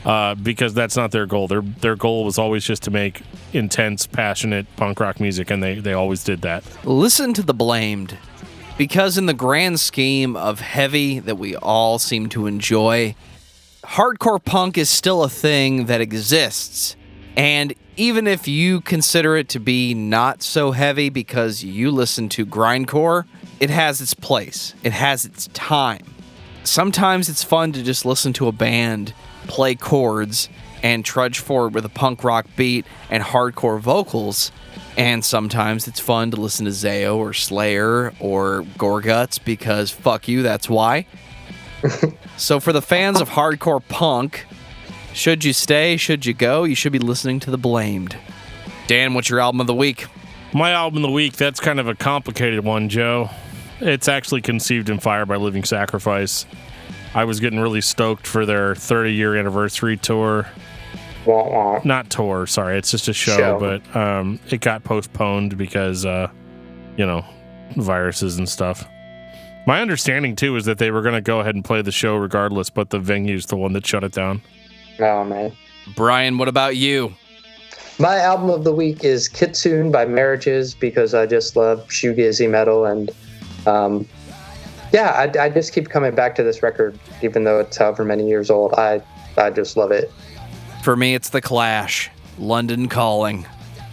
Speaker 3: because that's not their goal. Their goal was always just to make intense, passionate punk rock music, and they always did that.
Speaker 1: Listen to The Blamed, because in the grand scheme of heavy that we all seem to enjoy, hardcore punk is still a thing that exists. And even if you consider it to be not so heavy because you listen to grindcore, it has its place. It has its time. Sometimes it's fun to just listen to a band play chords and trudge forward with a punk rock beat and hardcore vocals. And sometimes it's fun to listen to Zayo or Slayer or Gorguts because fuck you, that's why. So for the fans of hardcore punk, should you stay, should you go, you should be listening to The Blamed. Dan, what's your album of the week?
Speaker 3: My album of the week, that's kind of a complicated one, Joe. It's actually Conceived in Fire by Living Sacrifice. I was getting really stoked for their 30-year anniversary tour. Not tour, sorry, it's just a show. But it got postponed because, viruses and stuff. My understanding, too, is that they were going to go ahead and play the show regardless, but the venue's the one that shut it down.
Speaker 2: Oh, man.
Speaker 1: Bryan, what about you?
Speaker 2: My album of the week is Kitsune by Marriages because I just love shoegazy metal. And I just keep coming back to this record, even though it's however many years old. I just love it.
Speaker 1: For me, it's The Clash, London Calling.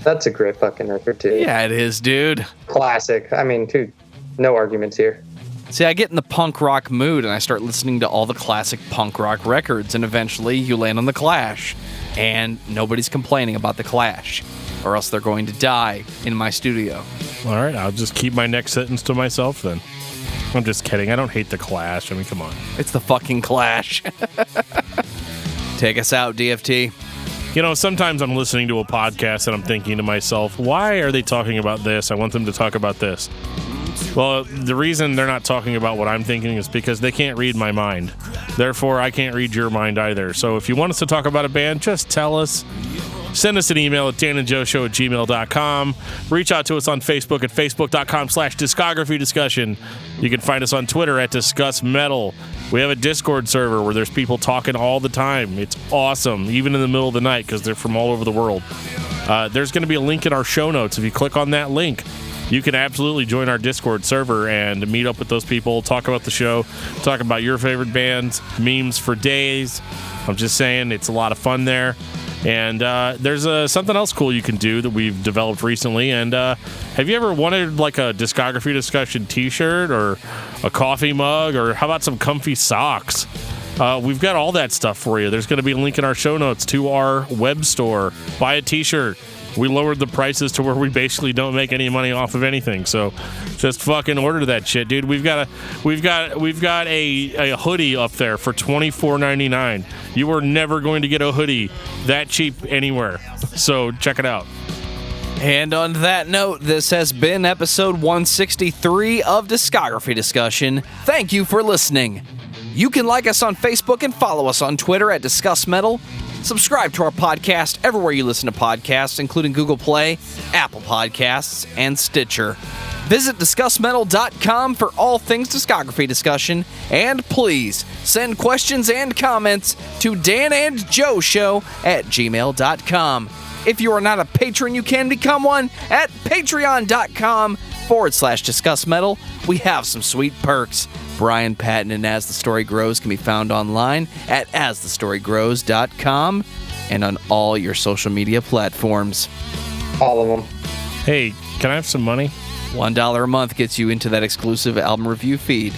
Speaker 2: That's a great fucking record, too.
Speaker 1: Yeah, it is, dude.
Speaker 2: Classic. I mean, dude, no arguments here.
Speaker 1: See, I get in the punk rock mood and I start listening to all the classic punk rock records, and eventually you land on The Clash. And nobody's complaining about The Clash, or else they're going to die in my studio.
Speaker 3: All right, I'll just keep my next sentence to myself then. I'm just kidding. I don't hate The Clash. I mean, come on.
Speaker 1: It's the fucking Clash. Take us out, DFT.
Speaker 3: Sometimes I'm listening to a podcast and I'm thinking to myself, why are they talking about this? I want them to talk about this. Well, the reason they're not talking about what I'm thinking is because they can't read my mind. Therefore, I can't read your mind either. So if you want us to talk about a band, just tell us. Send us an email at danandjoeshow@gmail.com. Reach out to us on Facebook at facebook.com/discography discussion. You can find us on Twitter at discussmetal. We have a Discord server where there's people talking all the time. It's awesome, even in the middle of the night, because they're from all over the world. There's going to be a link in our show notes. If you click on that link, you can absolutely join our Discord server and meet up with those people, talk about the show, talk about your favorite bands, memes for days. I'm just saying, it's a lot of fun there. And there's something else cool you can do that we've developed recently. And have you ever wanted like a Discography Discussion t-shirt or a coffee mug, or how about some comfy socks? We've got all that stuff for you. There's going to be a link in our show notes to our web store. Buy a t-shirt. We lowered the prices to where we basically don't make any money off of anything. So just fucking order that shit, dude. We've got a hoodie up there for $24.99. You are never going to get a hoodie that cheap anywhere. So check it out.
Speaker 1: And on that note, this has been episode 163 of Discography Discussion. Thank you for listening. You can like us on Facebook and follow us on Twitter at discussmetal. Subscribe to our podcast everywhere you listen to podcasts, including Google Play, Apple Podcasts, and Stitcher. Visit discussmetal.com for all things discography discussion, and please send questions and comments to danandjoeshow@gmail.com. If you are not a patron, you can become one at patreon.com discussmetal, we have some sweet perks. Bryan Patton and As the Story Grows can be found online at asthestorygrows.com and on all your social media platforms.
Speaker 2: All of them.
Speaker 3: Hey, can I have some money?
Speaker 1: $1 a month gets you into that exclusive album review feed.